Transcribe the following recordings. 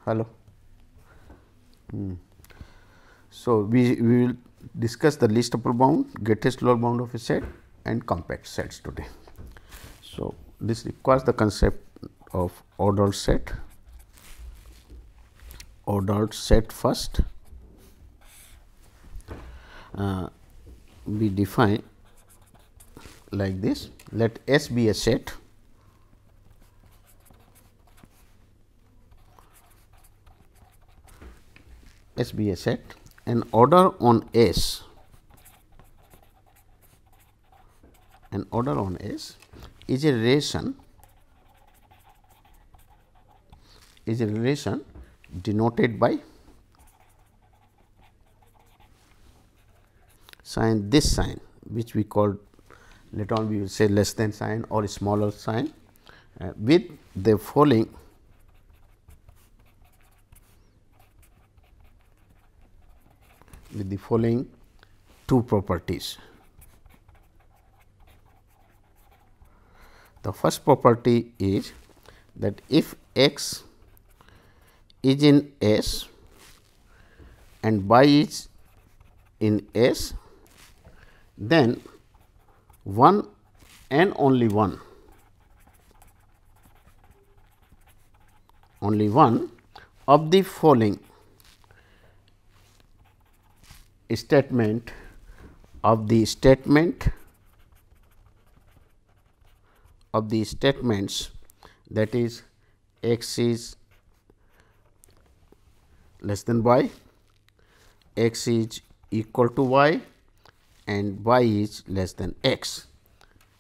Hello. So, we will discuss the least upper bound, greatest lower bound of a set and compact sets today. So, this requires the concept of ordered set. Ordered set first. We define like this. Let S be a set. S be a set. An order on S. An order on S is a relation denoted by sign, this sign, which we call later on we will say less than sign or smaller sign, with the following two properties. The first property is that if x is in S and y is in S, then one and only one of the following statements that is x is less than y, x is equal to y and y is less than x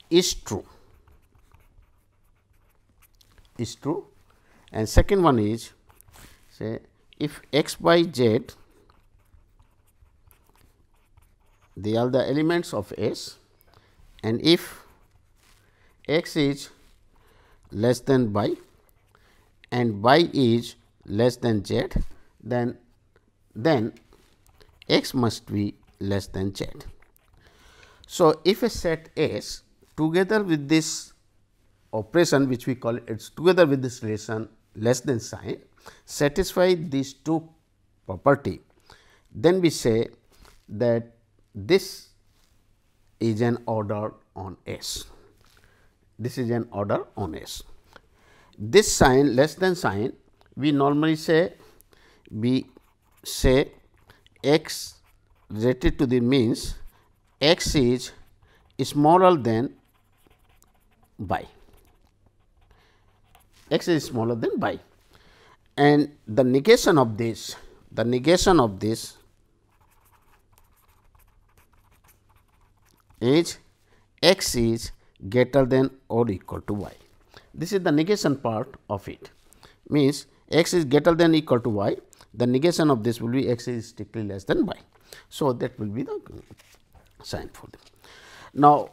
is true. And second one is, say, if x, y, z, they are the elements of S, and if x is less than y and y is less than z, then x must be less than z. So, if a set S together with this operation, which we call it together with this relation less than sign, satisfy these two property, then we say that this is an order on S. This is an order on S. This sign less than sign, we normally say x rated to the means x is smaller than y. X is smaller than y, and the negation of this is x is greater than or equal to y. This is the negation part of it, means x is greater than or equal to y, the negation of this will be x is strictly less than y. So, that will be the sign for them. Now,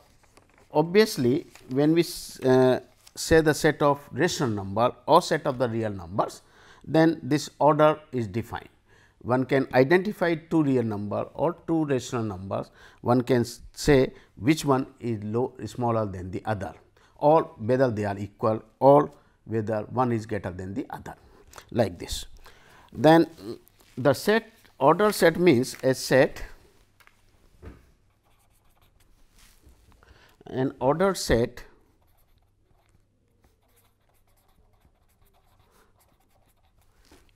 obviously, when we say the set of rational number or set of the real numbers, then this order is defined. One can identify two real number or two rational numbers, one can say which one is smaller than the other, or whether they are equal or whether one is greater than the other, like this. Then the set, order set means a set, an ordered set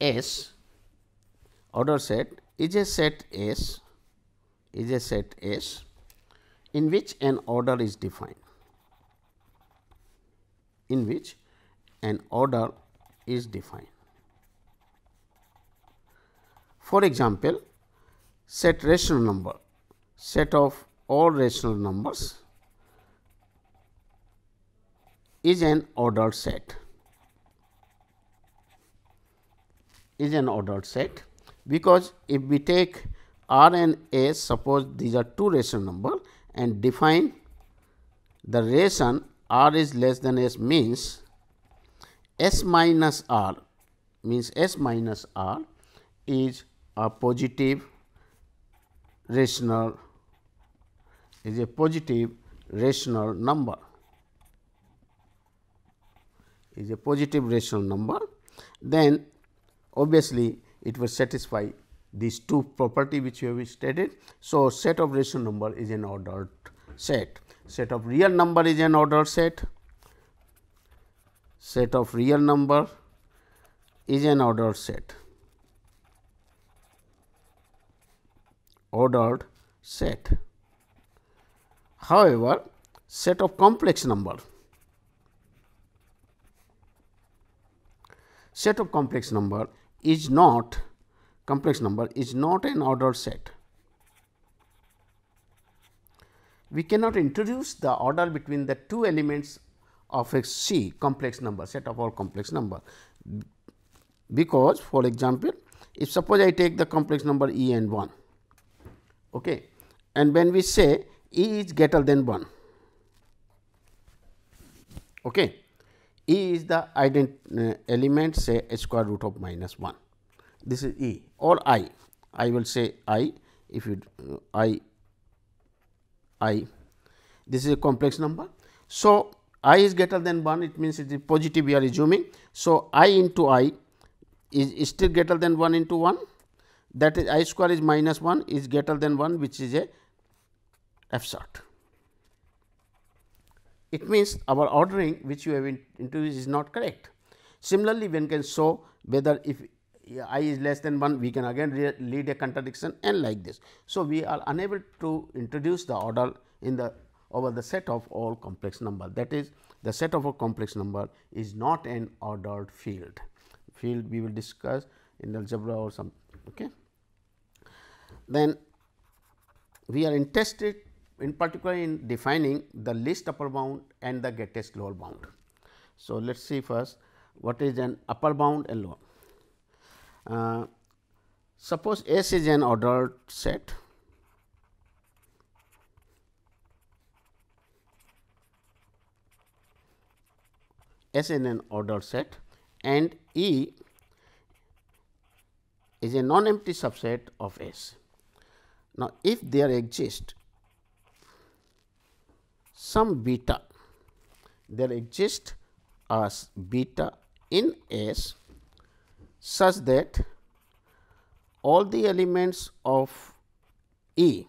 S, order set is a set S, in which an order is defined, For example, set rational number, set of all rational numbers is an ordered set, because if we take R and S, suppose these are two rational number and define the relation R is less than S, means S minus R is a positive rational number, then obviously it will satisfy these two property which we have stated. So, set of rational number is an ordered set, set of real number is an ordered set, set of real number is an ordered set, ordered set. However, set of complex number, set of complex number is not an ordered set. We cannot introduce the order between the two elements of a C complex number, set of all complex number, because for example, if suppose I take the complex number E and 1, okay, and when we say E is greater than 1, okay, E is the element say square root of minus 1, this is E, or I will say I, if you I, this is a complex number. So, I is greater than 1, it means it is positive we are assuming. So, I into I is still greater than 1 into 1, that is I square is minus 1 is greater than 1, which is a absurd. It means our ordering which you have introduced is not correct. Similarly, one can show whether if I is less than 1, we can again lead a contradiction and like this. So, we are unable to introduce the order in the over the set of all complex number, that is the set of a complex number is not an ordered field. Field we will discuss in algebra or some. Okay. Then we are interested in particular in defining the least upper bound and the greatest lower bound. So, let us see first what is an upper bound and lower. Suppose S is an ordered set, S is an ordered set and E is a non-empty subset of S. Now, if there exists some beta, there exists as beta in S such that all the elements of E,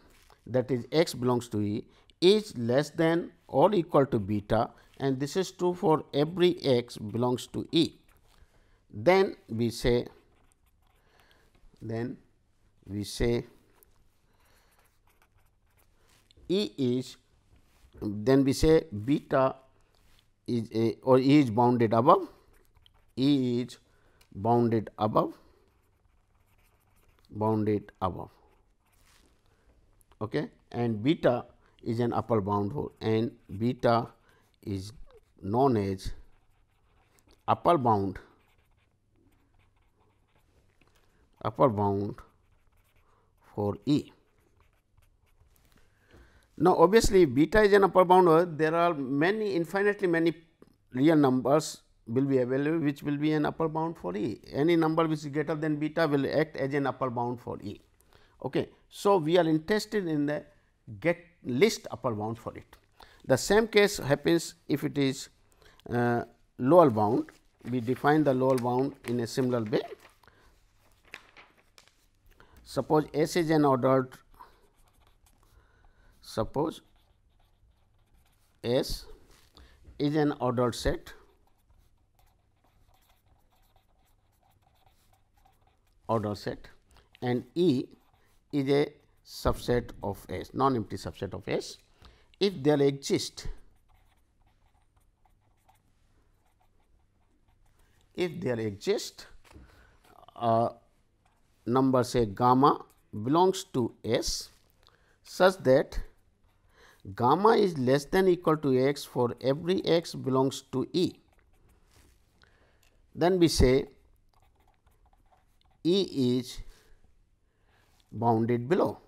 that is x belongs to E, is less than or equal to beta, and this is true for every x belongs to E. Then we say E is, then we say beta is a or E is bounded above, E is bounded above, okay, and beta is an upper bound, and beta is known as upper bound for E. Now, obviously, beta is an upper bound, there are many infinitely many real numbers will be available which will be an upper bound for E. Any number which is greater than beta will act as an upper bound for E. Okay. So, we are interested in the least upper bound for it. The same case happens if it is lower bound. We define the lower bound in a similar way. Suppose S is an ordered, suppose S is an ordered set, and E is a subset of S, non-empty subset of S. If there exists a number say gamma belongs to S such that gamma is less than equal to x for every x belongs to E, then we say E is bounded below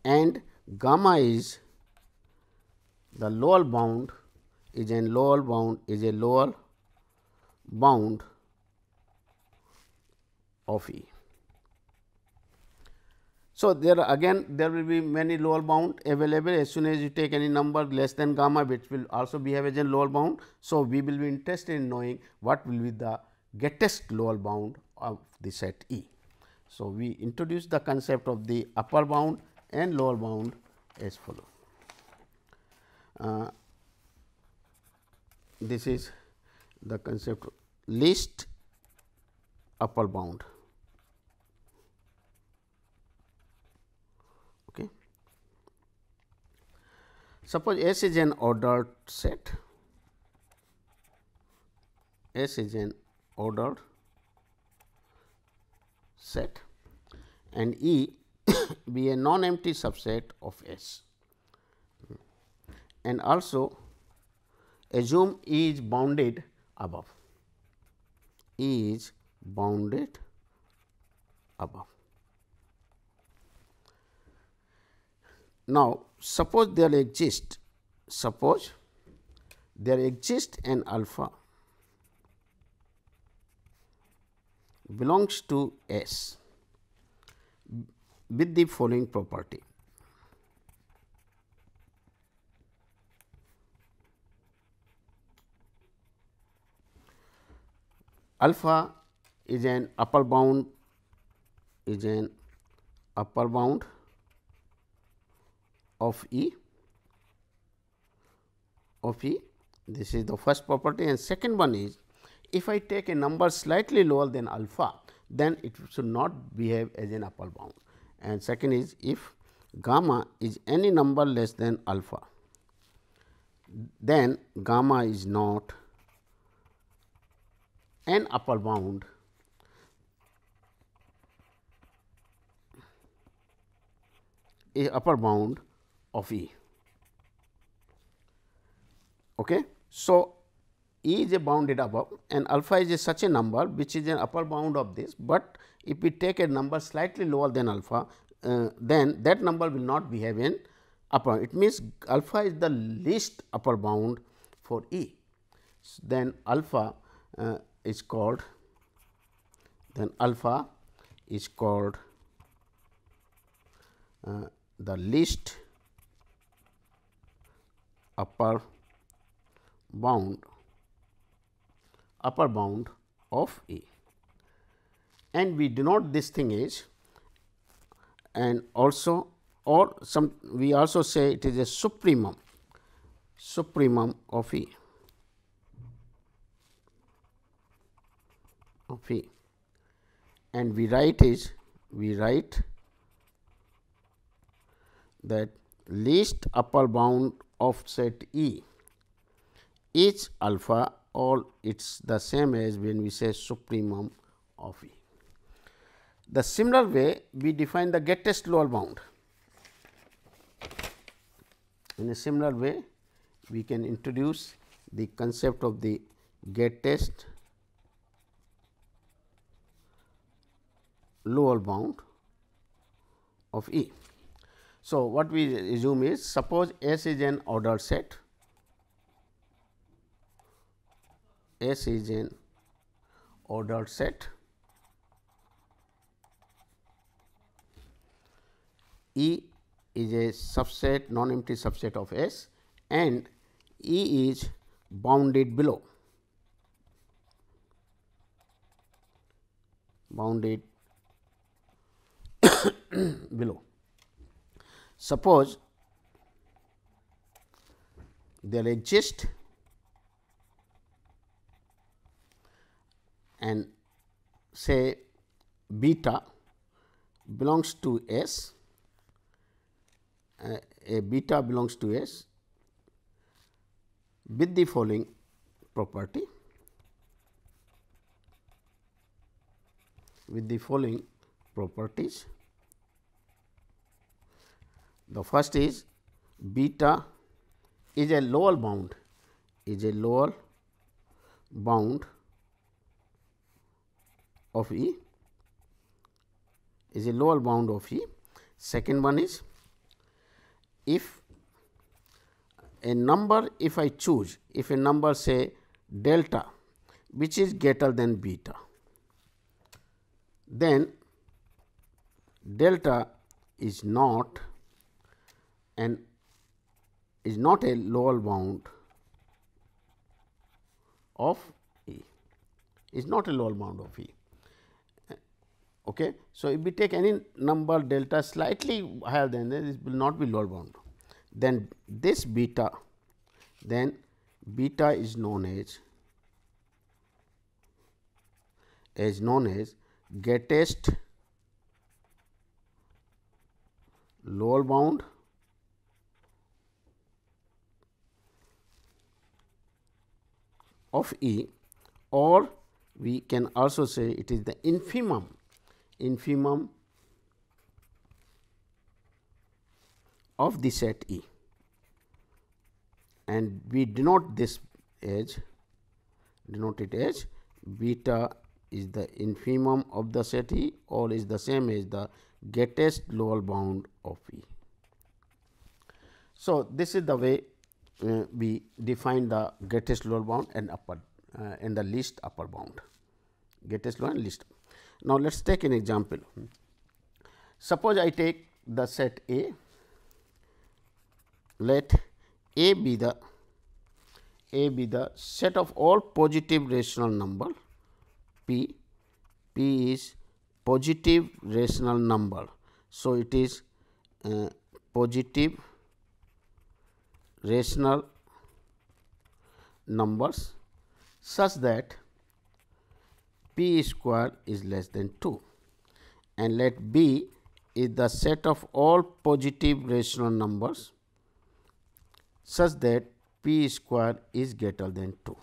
and gamma is the lower bound is a lower bound of E. So, there again there will be many lower bound available as soon as you take any number less than gamma, which will also behave as a lower bound. So, we will be interested in knowing what will be the greatest lower bound of the set E. So, we introduce the concept of the upper bound and lower bound as follows. This is the concept of least upper bound. Okay. Suppose S is an ordered set, S is an ordered set and E be a non-empty subset of S, and also assume E is bounded above, E is bounded above. Now, suppose there exists an alpha belongs to S with the following property. Alpha is an upper bound of E. This is the first property, and second one is if I take a number slightly lower than alpha, then it should not behave as an upper bound, and second is if gamma is any number less than alpha, then gamma is not an upper bound of E. Okay. So, E is a bounded above and alpha is such a number which is an upper bound of this, but if we take a number slightly lower than alpha, then that number will not behave in upper. It means, alpha is the least upper bound for E. Then alpha is called the least upper bound of E, and we denote this thing as, and also or some we also say it is a supremum of E. And we write that least upper bound of set E is alpha, or it is the same as when we say supremum of E. The similar way we define the greatest lower bound. In a similar way, we can introduce the concept of the greatest lower bound of E. So, what we assume is, suppose S is an ordered set, S is an ordered set, E is a subset, non-empty subset of S, and E is bounded below, below. Suppose there exists and say beta belongs to S, a beta belongs to S with the following property, The first is beta is a lower bound, of E, Second one is, if a number, if I choose, if a number say delta which is greater than beta, then delta is not an is not a lower bound of E, is not a lower bound of E. Okay. So, if we take any number delta slightly higher than this, it will not be lower bound. Then this beta, then beta is known as greatest lower bound of E, or we can also say it is the infimum of the set E, and we denote it as beta is the infimum of the set E, or is the same as the greatest lower bound of E. So, this is the way we define the greatest lower bound and upper and the least upper bound, greatest lower and least. Now, let us take an example. Suppose I take the set A, let A be the set of all positive rational number P. P is positive rational number. So, it is positive rational numbers such that P square is less than 2, and let B is the set of all positive rational numbers such that P square is greater than 2.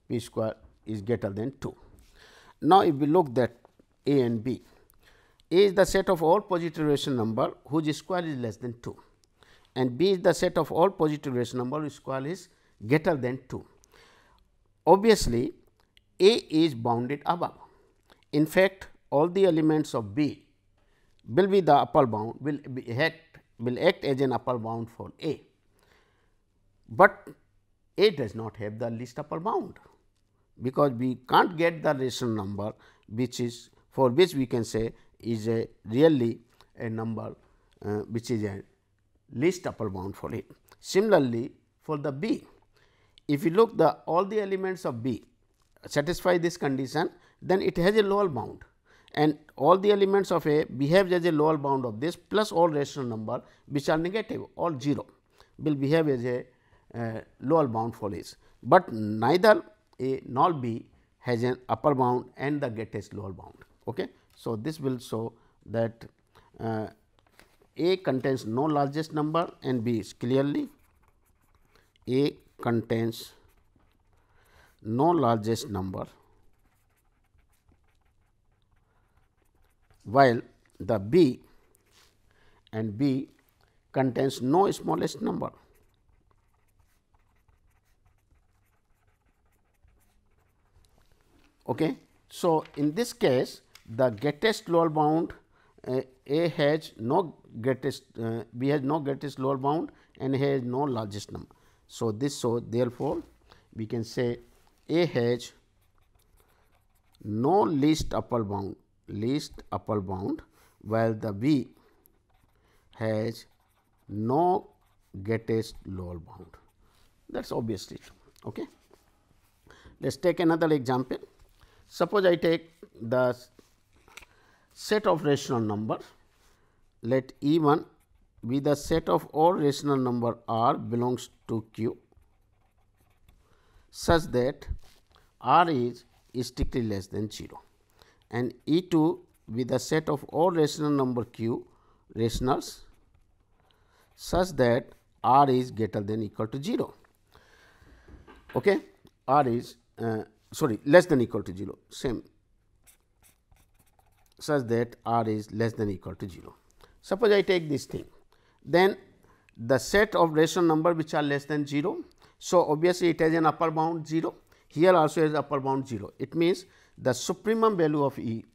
P square is greater than 2. Now, if we look at A and B, A is the set of all positive rational number whose square is less than 2, and B is the set of all positive rational number whose square is greater than 2. Obviously, A is bounded above. In fact, all the elements of B will be the upper bound, will act as an upper bound for A, but A does not have the least upper bound, because we can't get the rational number which is for which we can say is a really a number which is a least upper bound for it. Similarly, for the B, if you look the all the elements of B satisfy this condition, then it has a lower bound, and all the elements of A behaves as a lower bound of this plus all rational number which are negative or 0 will behave as a lower bound for this, but neither A nor B has an upper bound and the greatest lower bound. Okay. So, this will show that A contains no largest number and B is clearly A contains no largest number, while the B and B contains no smallest number. Okay. So, in this case the greatest lower bound A has no greatest B has no greatest lower bound and has no largest number. So, this so therefore, we can say A has no least upper bound while the B has no greatest lower bound. That is obviously true. Okay. Let us take another example. Suppose I take the set of rational numbers, let E1 be the set of all rational number R belongs to Q such that R is strictly less than 0, and E2 be the set of all rational number Q rationals such that R is greater than equal to 0. Okay. R is less than equal to 0, same, such that R is less than equal to 0. Suppose I take this thing, then the set of rational number which are less than 0. So, obviously, it has an upper bound 0, here also has upper bound 0. It means the supremum value of E.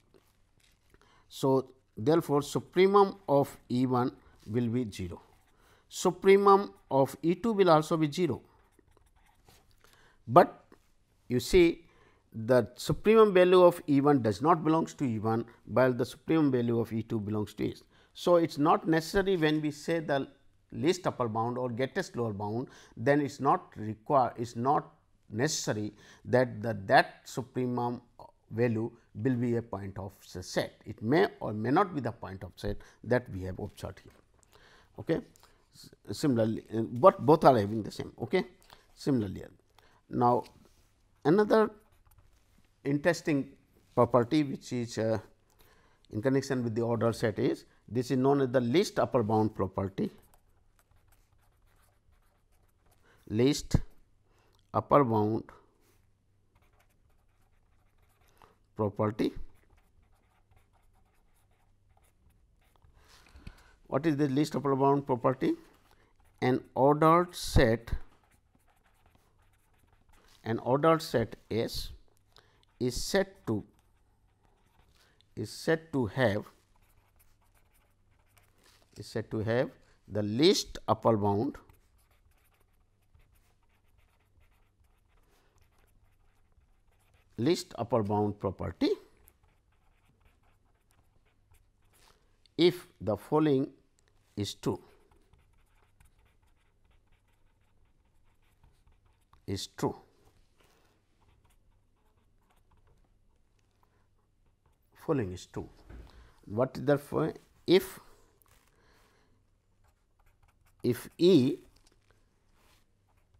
So, therefore, supremum of E1 will be 0, supremum of E2 will also be 0, but you see the supremum value of E1 does not belongs to E1, while the supremum value of E2 belongs to E. So, it is not necessary when we say the least upper bound or greatest lower bound, then it is not required, it is not necessary that that supremum value will be a point of set. It may or may not be the point of set that we have observed here. Okay. Similarly, but both are having the same. Okay. Similarly, now another interesting property which is in connection with the ordered set is this is known as the least upper bound property. Least upper bound property. What is the least upper bound property? An ordered set S is said to have the least upper bound property if the following is true. Following is true. What is the if E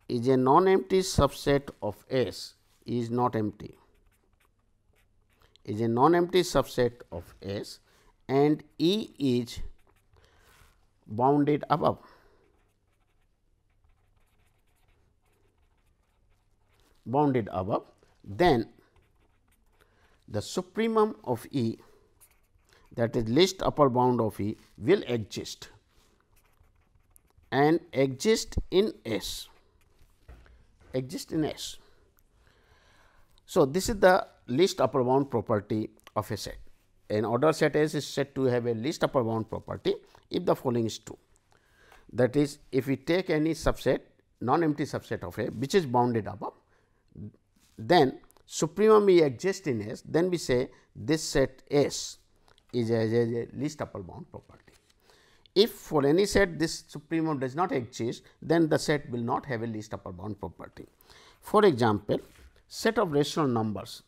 is a non-empty subset of S is not empty, is a non-empty subset of S and E is bounded above. Then the supremum of E, that is least upper bound of E, will exist and exist in S. So, this is the least upper bound property of a set. An ordered set S is said to have a least upper bound property if the following is true. That is, if we take any subset, non-empty subset of A which is bounded above, then supremum E exists in S, then we say this set S is a least upper bound property. If for any set this supremum does not exist, then the set will not have a least upper bound property. For example, set of rational numbers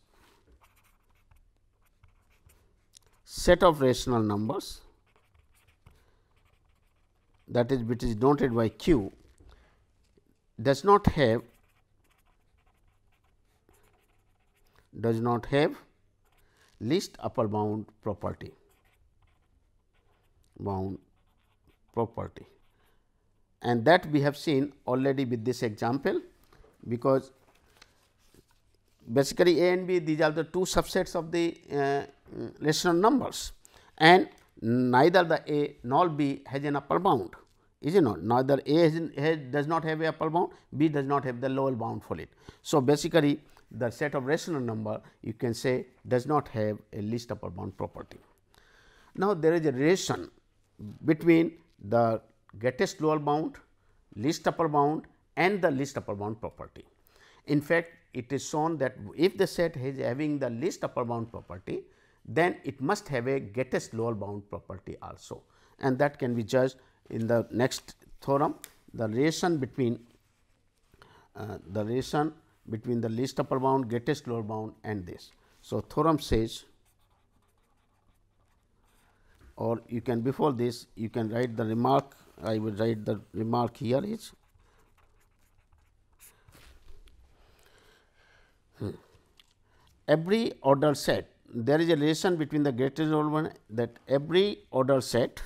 that is which is denoted by Q does not have least upper bound property. And that we have seen already with this example, because basically A and B, these are the two subsets of the rational numbers, and neither the A nor B has an upper bound, is it not? Neither A does not have a upper bound, B does not have the lower bound for it. So, basically the set of rational number you can say does not have a least upper bound property. Now, there is a relation between the greatest lower bound, least upper bound and the least upper bound property. In fact, it is shown that if the set is having the least upper bound property, then it must have a greatest lower bound property also, and that can be judged in the next theorem, the relation between the least upper bound, greatest lower bound and this. So, theorem says, or you can before this you can write the remark, I will write the remark here is every ordered set, there is a relation between the greatest lower bound, that every ordered set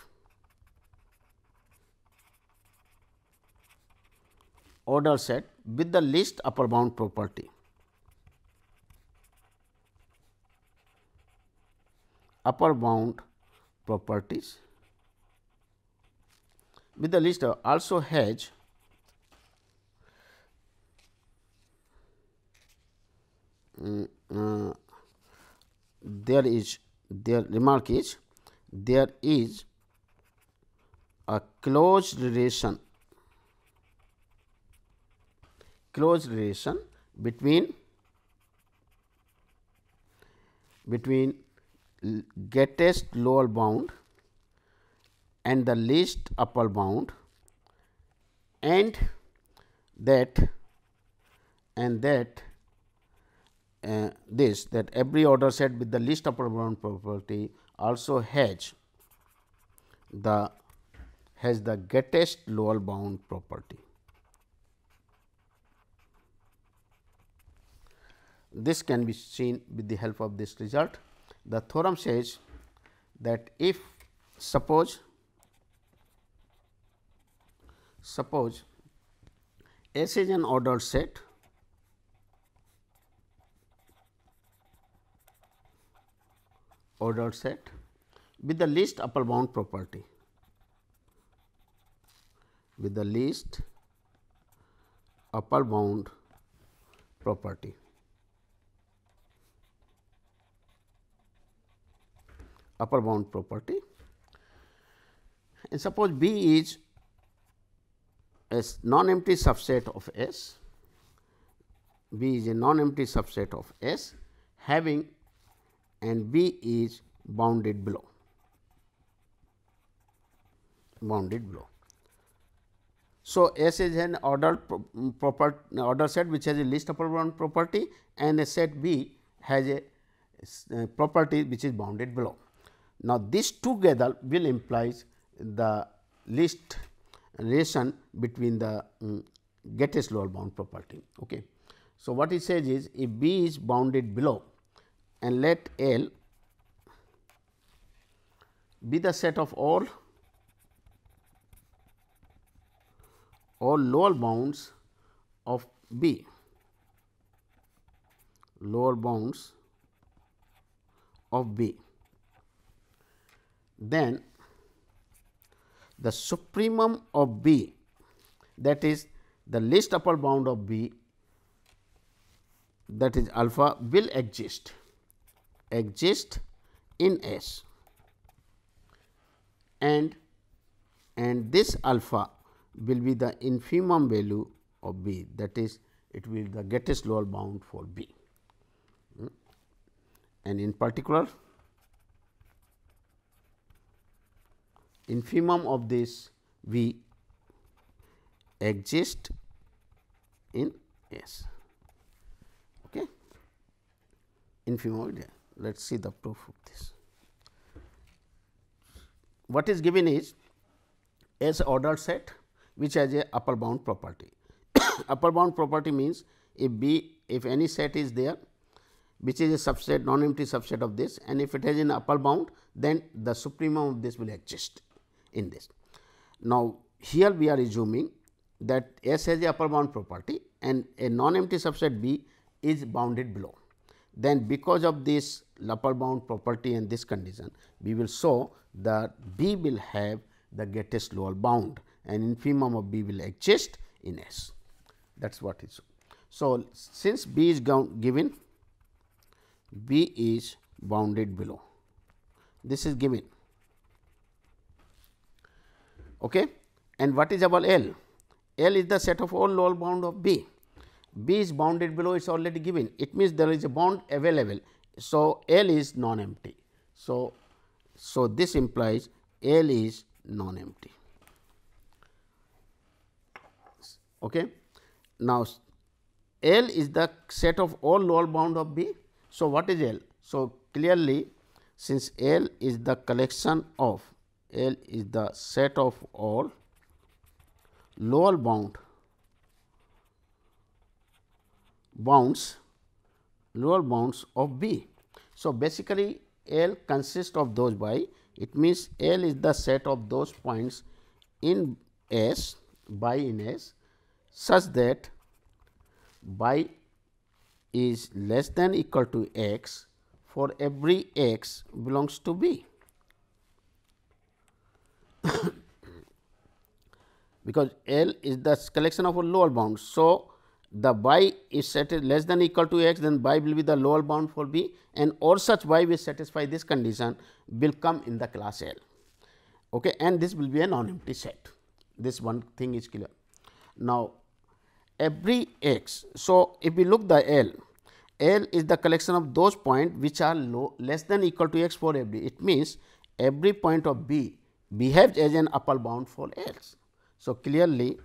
with the least upper bound property properties with the least also has their remark is there is a close relation between greatest lower bound and the least upper bound, and that that every order set with the least upper bound property also has the greatest lower bound property. This can be seen with the help of this result. The theorem says that if suppose S is an ordered set with the least upper bound property, upper bound property, and suppose B is a non-empty subset of S, B is a non-empty subset of S having, and B is bounded below. So, S is an ordered set which has a least upper bound property, and a set B has a property which is bounded below. Now, these together will implies the least relation between the greatest lower bound property. Okay. So, what it says is, if B is bounded below and let L be the set of all lower bounds of B, then the supremum of B, that is the least upper bound of B, that is alpha, will exist in S, and this alpha will be the infimum value of B, that is it will be the greatest lower bound for B. And in particular, infimum of this V exist in S. Okay. Infimum, let us see the proof of this. What is given is S ordered set which has a upper bound property. Upper bound property means if any set is there which is a subset, non-empty subset of this, and if it has an upper bound, then the supremum of this will exist in this. Now, here we are assuming that S has a upper bound property and a non-empty subset B is bounded below. Then because of this upper bound property and this condition, we will show that B will have the greatest lower bound and infimum of B will exist in S. That is what is. So, since B is given, B is bounded below, this is given. Okay. And what is our L? L is the set of all lower bound of B. B is bounded below, it is already given. It means there is a bound available. So, L is non-empty. So, this implies L is non-empty. Okay. Now, L is the set of all lower bound of B. So, what is L? So, clearly since L is the collection of, L is the set of all lower bounds of B. So, basically L consists of those by, it means L is the set of those points in S, by in S, such that by is less than equal to x for every x belongs to B. Because L is the collection of a lower bounds. So, the by is set less than equal to x, then by will be the lower bound for B, and or such by will satisfy this condition will come in the class L. Okay, and this will be a non-empty set. This one thing is clear. Now, every x. So, if we look the L is the collection of those points which are less than equal to x for every. It means every point of B behaves as an upper bound for L. So, clearly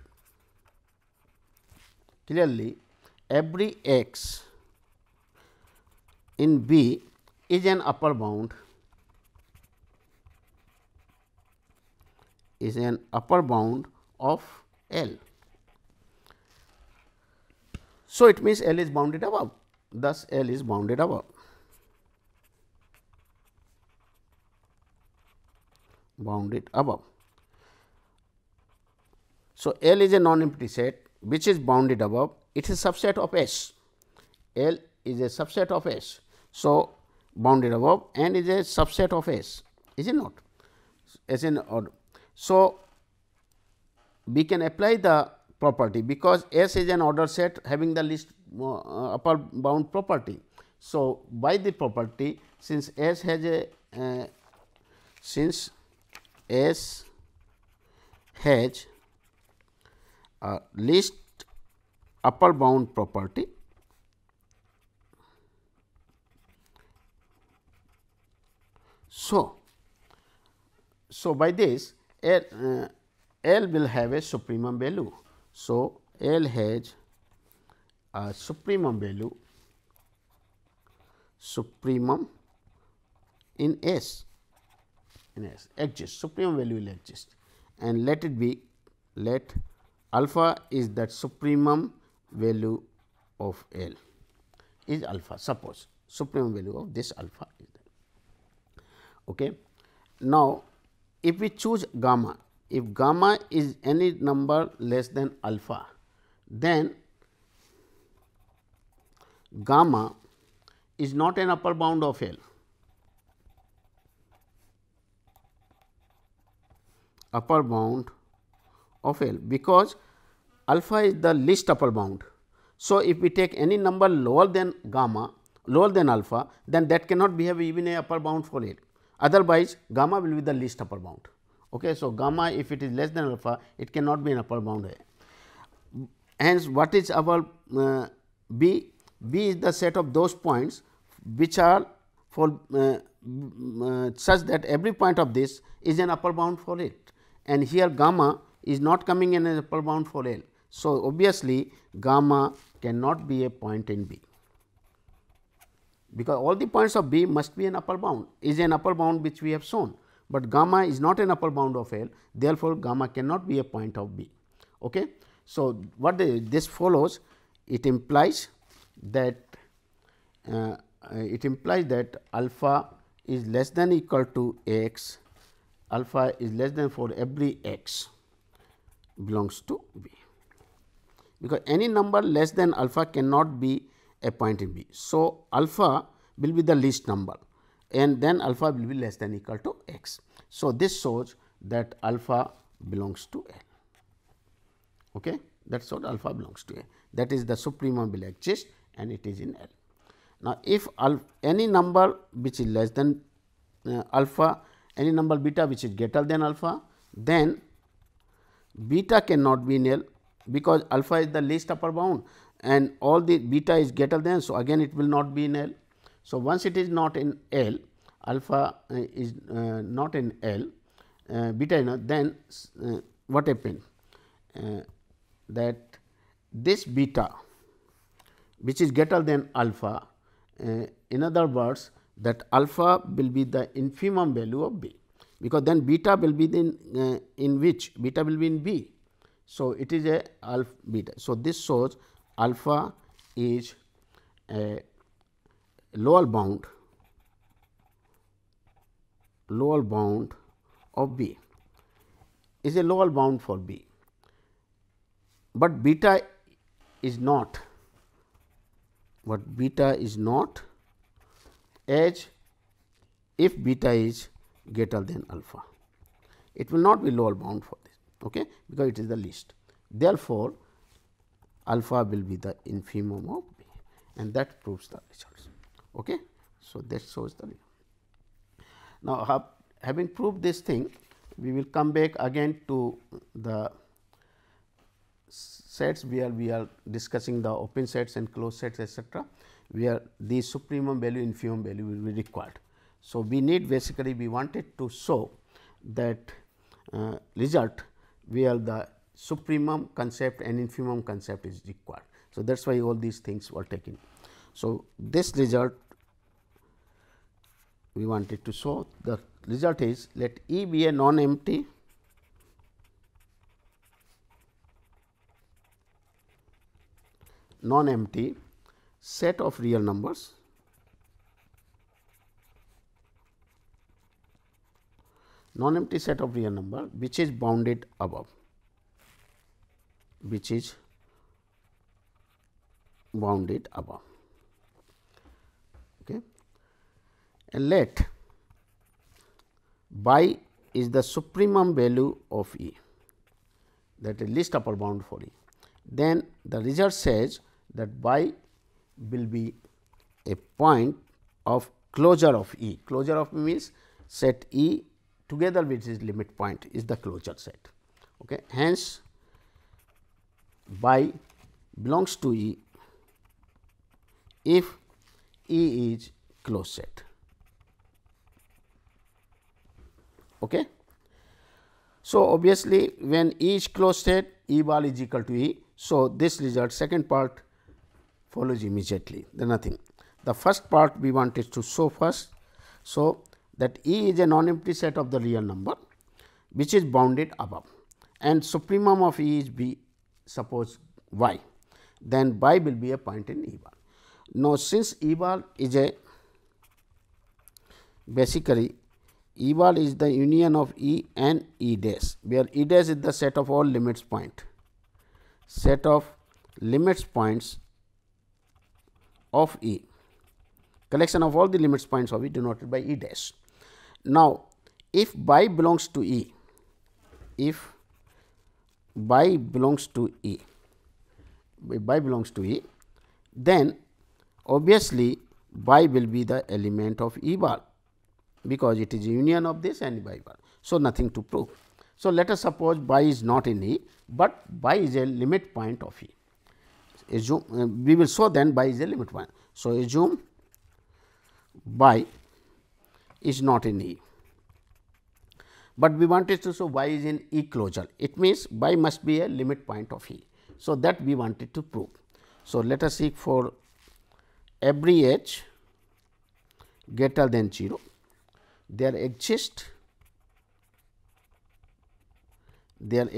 every x in B is an upper bound of L. So, it means L is bounded above, thus L is bounded above. So, L is a non-empty set which is bounded above, it is a subset of S. L is a subset of S. So, bounded above and is a subset of S, is it not? S in order. So, we can apply the property because S is an order set having the least upper bound property. So, by the property, since S has a least upper bound property, so by this L will have a supremum value. So, L has a supremum value in S, exists, supremum value will exist, and let it be, let alpha is that supremum value of L is alpha, suppose supremum value of this alpha is that. Okay. Now, if we choose gamma, if gamma is any number less than alpha, then gamma is not an upper bound of L. Because alpha is the least upper bound. So, if we take any number lower than gamma, lower than alpha, then that cannot behave even a upper bound for L. Otherwise, gamma will be the least upper bound. Okay. So, gamma if it is less than alpha, it cannot be an upper bound. Hence, what is our B? B is the set of those points which are for such that every point of this is an upper bound for it, and here gamma is not coming in an upper bound for L. So, obviously, gamma cannot be a point in B, because all the points of B must be an upper bound, is an upper bound which we have shown, but gamma is not an upper bound of L. Therefore, gamma cannot be a point of B. Okay. So, what this follows, it implies that alpha is less than equal to x, alpha is less than for every x belongs to B, because any number less than alpha cannot be a point in B. So, alpha will be the least number and then alpha will be less than equal to x. So, this shows that alpha belongs to L. Okay. That is what alpha belongs to A, that is the supremum will exist and it is in L. Now, if any number which is less than alpha, any number beta which is greater than alpha, then beta cannot be in L, because alpha is the least upper bound and all the beta is greater than. So, again it will not be in L. So, once it is not in L, alpha is not in L, beta, then what happened? That this beta which is greater than alpha, in other words, that alpha will be the infimum value of B, because then beta will be in which? Beta will be in B. So, it is a alpha beta. So, this shows alpha is a lower bound of B, is a lower bound for B, but beta is not, as if beta is greater than alpha, it will not be lower bound for this, okay, because it is the least. Therefore, alpha will be the infimum of B, and that proves the results. Okay. So, that shows the result. Now, having proved this thing, we will come back again to the sets where we are discussing the open sets and closed sets, etc., where the supremum value, infimum value will be required. So, we need basically we wanted to show that result where the supremum concept and infimum concept is required. So, that is why all these things were taken. So, this result we wanted to show. The result is, let E be a non-empty set of real numbers which is bounded above, okay. And let by is the supremum value of E, that is least upper bound for E. Then the result says that by will be a point of closure of E. Closure of E means set E together with its limit point is the closure set. Okay. Hence, by belongs to E if E is closed set. Okay. So, obviously, when E is closed set, E bar is equal to E. So, this result second part follows immediately, then nothing. The first part we wanted to show first. So, that E is a non-empty set of the real number which is bounded above, and supremum of E is B, suppose y, then y will be a point in E bar. Now, since E bar is a basically E bar is the union of E and E dash, where E dash is the set of all limits points of E, collection of all the limits points of E denoted by E dash. Now, if y belongs to E, then obviously y will be the element of E bar, because it is a union of this and y bar. So, nothing to prove. So, let us suppose y is not in E, but y is a limit point of E. Assume we will show then y is a limit point. So, assume y is not in E, but we wanted to show y is in E closure. It means y must be a limit point of E. So, that we wanted to prove. So, let us seek for every h greater than 0, there exists then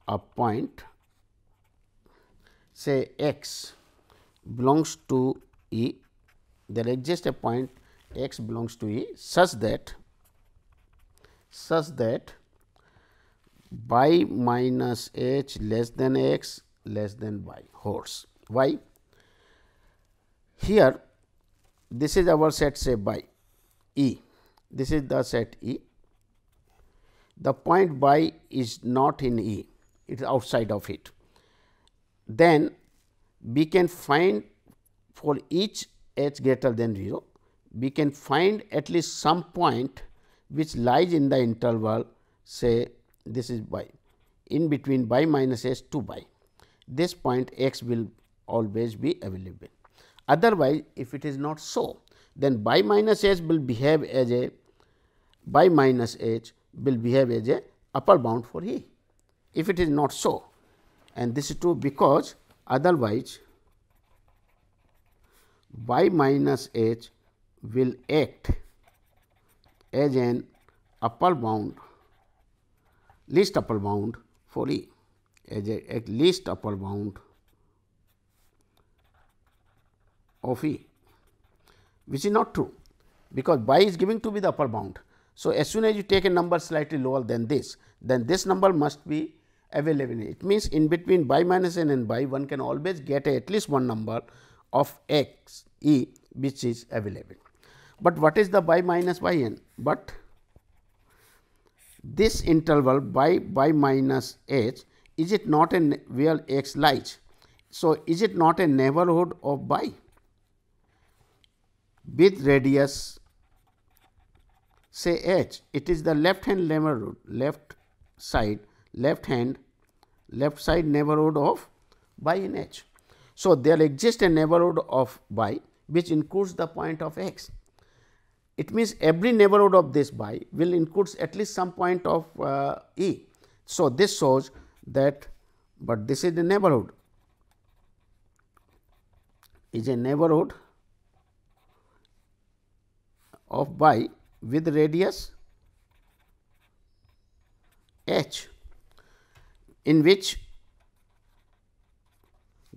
a point say x belongs to E, there exists a point x belongs to E such that y minus h less than x less than y holds. Why? Here this is our set, say by E, this is the set E, the point y is not in E, it is outside of it. Then we can find for each h greater than 0, we can find at least some point which lies in the interval, say this is y, in between y minus h to y. This point x will always be available. Otherwise, if it is not so, then y minus h will behave as a upper bound for E, if it is not so, and this is true because otherwise y minus h will act as an upper bound, least upper bound for E, as a least upper bound of E, which is not true, because y is given to be the upper bound. So, as soon as you take a number slightly lower than this, then this number must be available. It means, in between y minus n and y, one can always get at least one number of x E which is available. But what is the y minus y n? But this interval y minus h, is it not a where x lies? So, is it not a neighborhood of y with radius say h? It is the left hand neighborhood, left side neighborhood of y in h. So, there exists a neighborhood of y which includes the point of x. It means every neighborhood of this y will include at least some point of E. So, this shows that, but this is the neighborhood, is a neighborhood of y with radius h, in which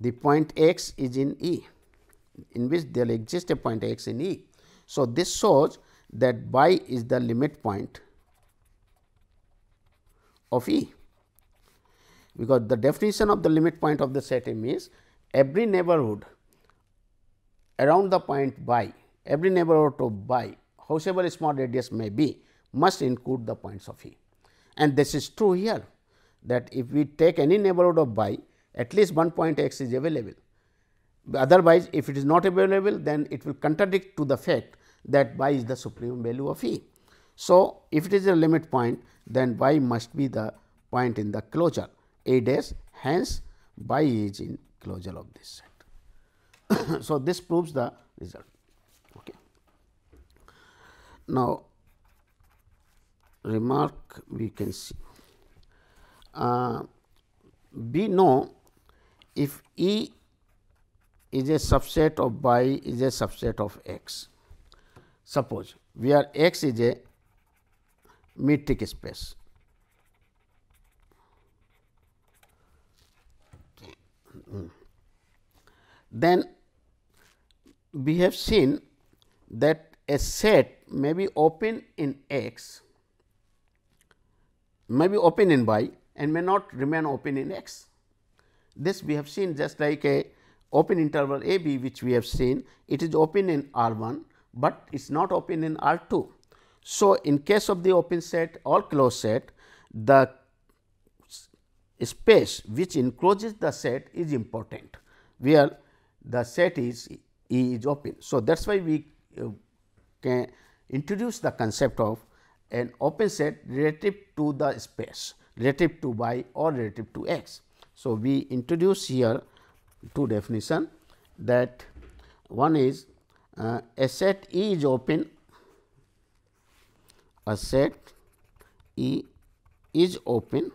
the point x is in E, in which there exists a point x in E. So, this shows that y is the limit point of E, because the definition of the limit point of the set A means every neighborhood around the point y, every neighborhood of y, however small radius may be, must include the points of E. And this is true here, that if we take any neighborhood of y, at least one point x is available. Otherwise, if it is not available, then it will contradict to the fact that y is the supreme value of E. So, if it is a limit point, then y must be the point in the closure A dash, hence y is in closure of this set. So, this proves the result. Okay. Now, remark we can see. We know if E is a subset of y is a subset of x. Suppose where x is a metric space. Then we have seen that a set may be open in x, may be open in y, and may not remain open in x. This we have seen just like a open interval a b, which we have seen it is open in R 1, but it is not open in R 2. So, in case of the open set or closed set, the space which encloses the set is important, where the set is E is open. So, that is why we can introduce the concept of an open set relative to the space, relative to y or relative to x. So, we introduce here two definition, that one is a set E is open, a set E is open,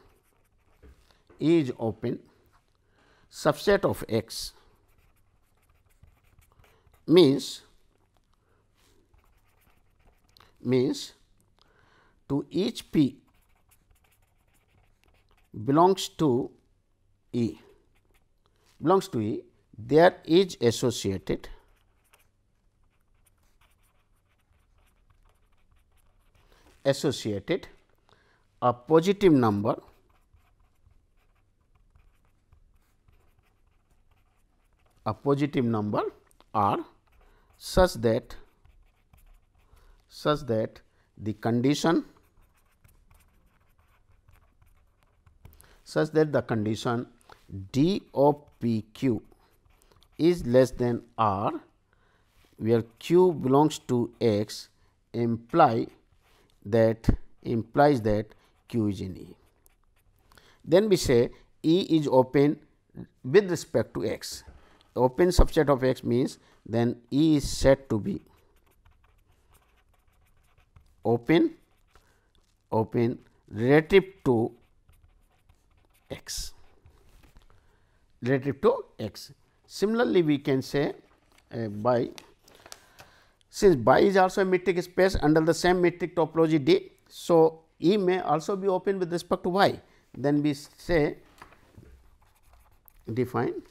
subset of x, means to each p belongs to E, there is associated a positive number R such that the condition d of p q is less than R, where q belongs to x, implies that q is in E. Then we say E is open with respect to x. Open subset of x means then E is said to be open relative to x. Similarly, we can say by, since y is also a metric space under the same metric topology D. So, E may also be open with respect to y. Then we say define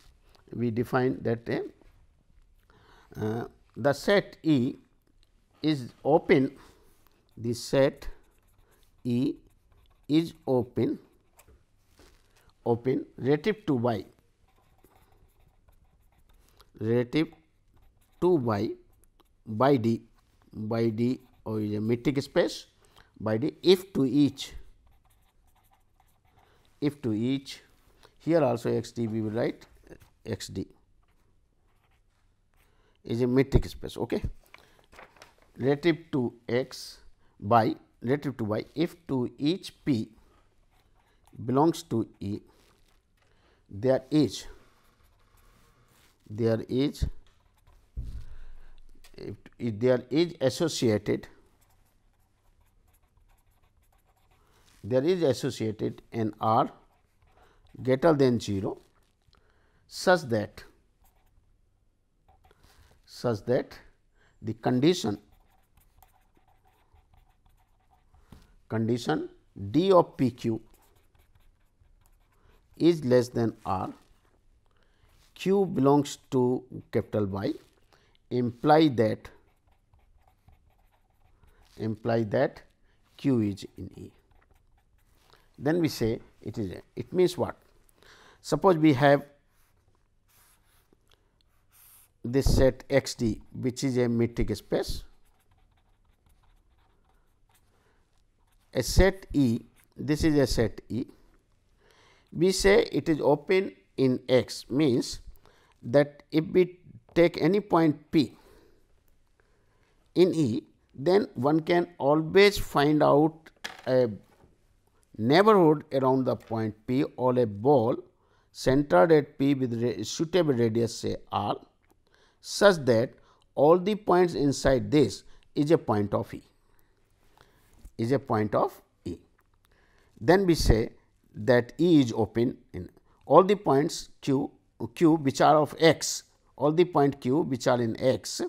that the set E is open, the set E is open relative to y, by D or is a metric space by D if to each, here also x d we will write x d is a metric space, okay, relative to x by relative to y if to each p belongs to E, there is there is if there is associated an R greater than 0 such that the condition D of P q is less than R, q belongs to capital Y, imply that q is in E. Then we say it is a. It means what? Suppose we have this set X D, which is a metric space, a set E, this is a set E. We say it is open in X, means that if we take any point P in E, then one can always find out a neighborhood around the point P or a ball centered at P with suitable radius, say R, such that all the points inside this is a point of E, Then we say that E is open in all the points Q which are of X, all the point Q which are in X,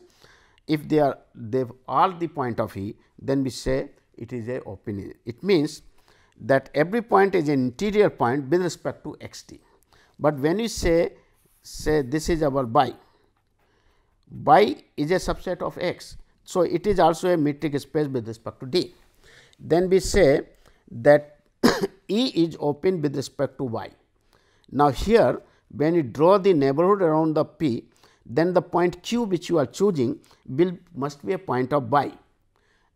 if they are the point of E, then we say it is a open. It means that every point is an interior point with respect to X t. But when you say this is our Y is a subset of X. So, it is also a metric space with respect to D. Then we say that E is open with respect to Y. Now, here when you draw the neighborhood around the P, then the point Q which you are choosing must be a point of Y,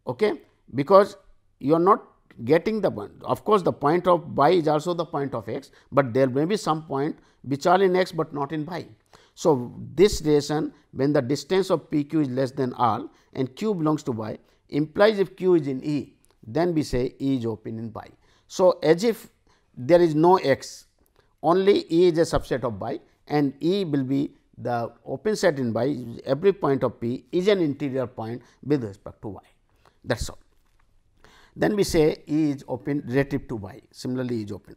okay? Because you are not getting the point. Of course, the point of Y is also the point of X, but there may be some point which are in X, but not in Y. So, this relation when the distance of P q is less than R and Q belongs to Y implies if Q is in E, then we say E is open in Y. So, as if there is no X, only E is a subset of Y and E will be the open set in Y, every point of P is an interior point with respect to Y, that is all. Then we say E is open relative to Y, similarly E is open.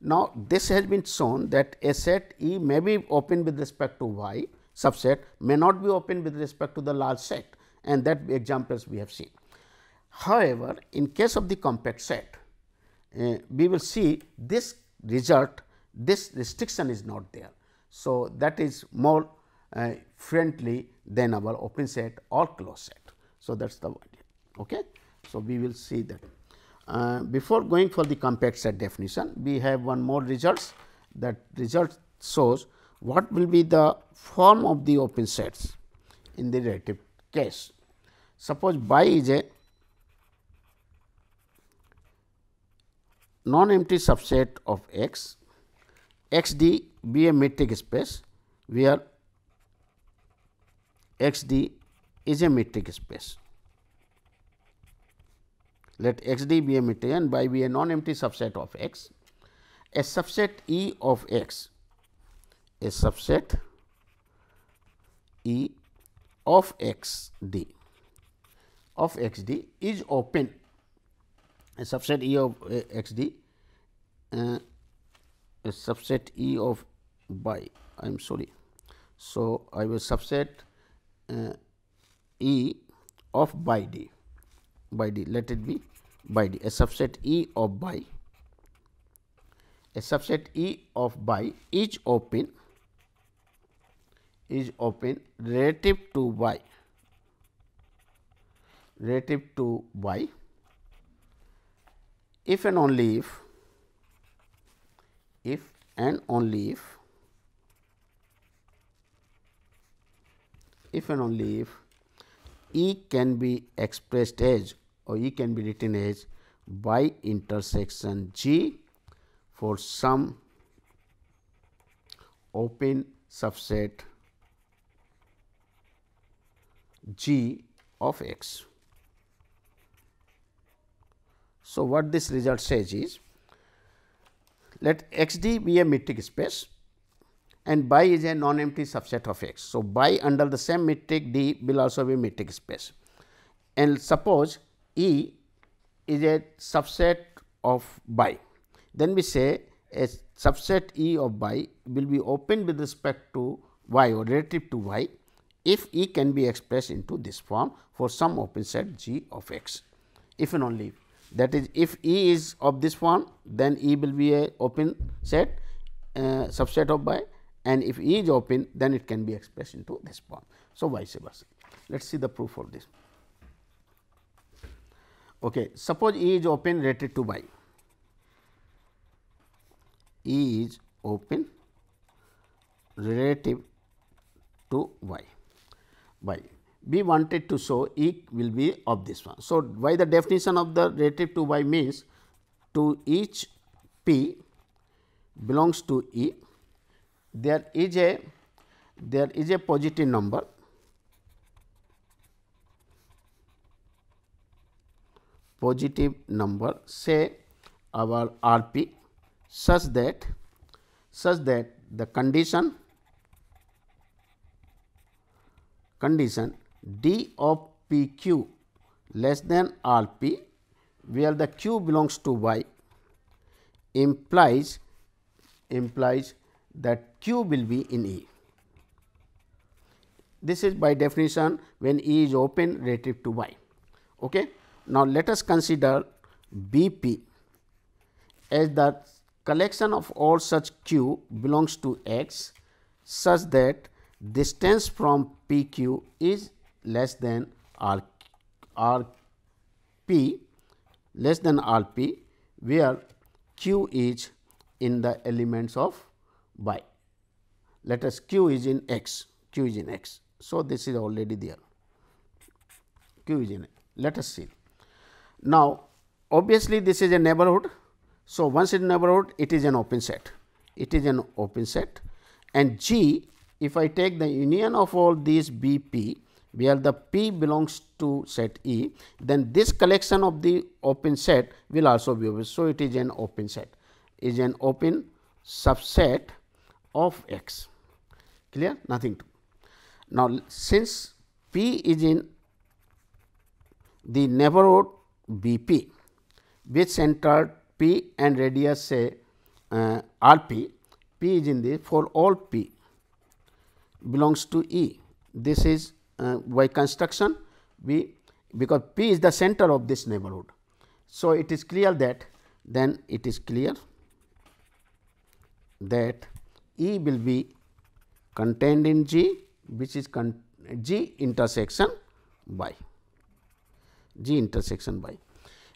Now, this has been shown that a set E may be open with respect to Y subset, may not be open with respect to the large set, and that examples we have seen. However, in case of the compact set, we will see this result, this restriction is not there. So, that is more friendly than our open set or closed set. So, that is the idea. Okay? So, we will see that. Before going for the compact set definition, we have one more results. That result shows what will be the form of the open sets in the relative case. Suppose Y is a non-empty subset of X, X d be a metric space, where X d is a metric space. Let X d be a metric and Y be a non-empty subset of X. A subset E of X, a subset E of X d is open. A subset E of X d, a subset E of Y, I am sorry. So, I will subset E of Y d, let it be Y d, a subset E of Y, a subset E of Y is open relative to Y, if and only if E can be expressed as, or E can be written as Y intersection G for some open subset G of X. So, what this result says is, let X d be a metric space and by is a non-empty subset of X. So, by under the same metric D will also be metric space, and suppose E is a subset of by, then we say a subset E of by will be open with respect to y or relative to y if E can be expressed into this form for some open set G of X. If and only if, that is, if E is of this form, then E will be a open set subset of by, and if E is open, then it can be expressed into this form. So, vice versa. Let us see the proof of this. Okay. Suppose E is open related to y. E is open relative to y. We wanted to show E will be of this one. So, by the definition of the relative to y means to each p belongs to E, there is a positive number say our R p such that the condition D of P q less than R p, where the q belongs to y, implies that q will be in E. This is by definition when E is open relative to y. Okay. Now, let us consider B p as the collection of all such q belongs to X such that distance from P q is less than R p, where q is in the elements of y. Let us q is in X. So, this is already there, q is in X. Let us see. Now, obviously, this is a neighborhood. So, once in neighborhood, it is an open set. And G, if I take the union of all these B p, where the p belongs to set E, then this collection of the open set will also be open. So, it is an open set, is an open subset of X. Clear? Nothing to. Now, since P is in the neighborhood B p, which center P and radius say R p, P is in the for all P belongs to E. This is by construction because P is the center of this neighborhood. So, it is clear that E will be contained in G, which is G intersection by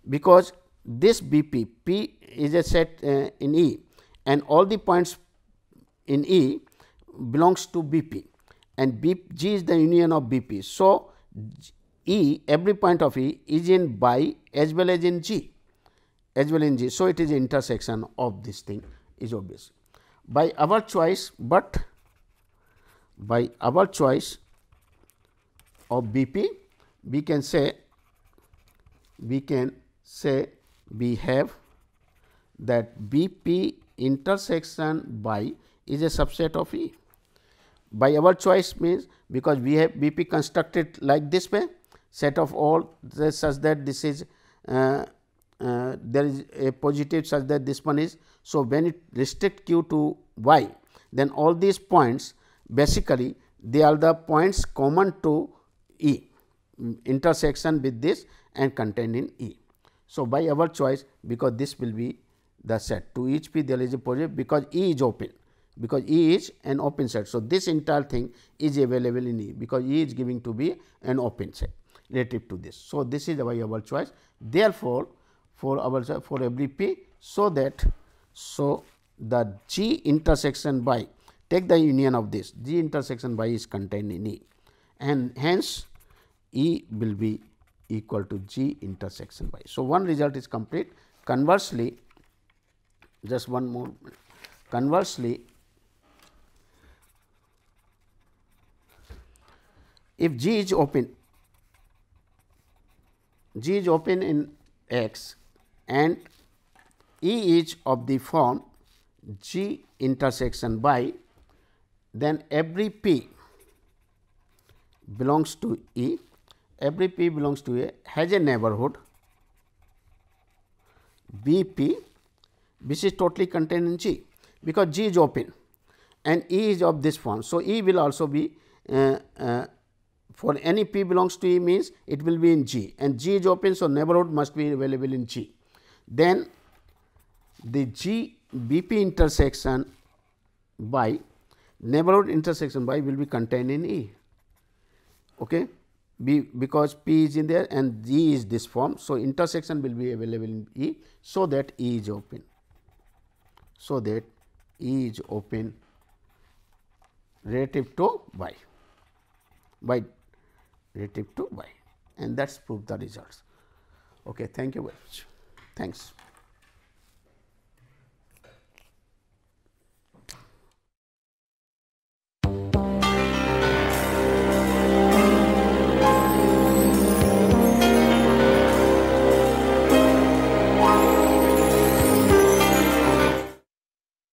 because this B p is a set in E, and all the points in E belongs to B p, and G is the union of B p. So, E, every point of E is in by as well as in G. So, it is the intersection of this thing is obvious. By our choice of B p, we can say we have that B p intersection by is a subset of E. By our choice means because we have B p constructed like this way, set of all such that this is there is a positive such that this one is. So, when it restrict q to y, then all these points basically they are the points common to E, intersection with this and contained in E. So, by our choice, because this will be the set to each p there is a positive because E is open, because E is an open set. So, this entire thing is available in E because E is giving to be an open set relative to this. So, this is by our choice. Therefore, for every p, so the G intersection by, take the union of this, G intersection by is contained in E, and hence E will be equal to G intersection by. So, one result is complete. Conversely, just one more. Conversely, if G is open in X and E is of the form G intersection by, then every P belongs to E, every P belongs to A has a neighborhood B P which is totally contained in G, because G is open and E is of this form. So, E will also be for any P belongs to E means it will be in G, and G is open. So, neighborhood must be available in G. Then the G B P intersection by neighborhood intersection by will be contained in E. Okay. Because P is in there and G is this form. So, intersection will be available in E, so that E is open. So, that E is open relative to Y, by relative to Y, and that is prove the results. Okay, thank you very much. Thanks.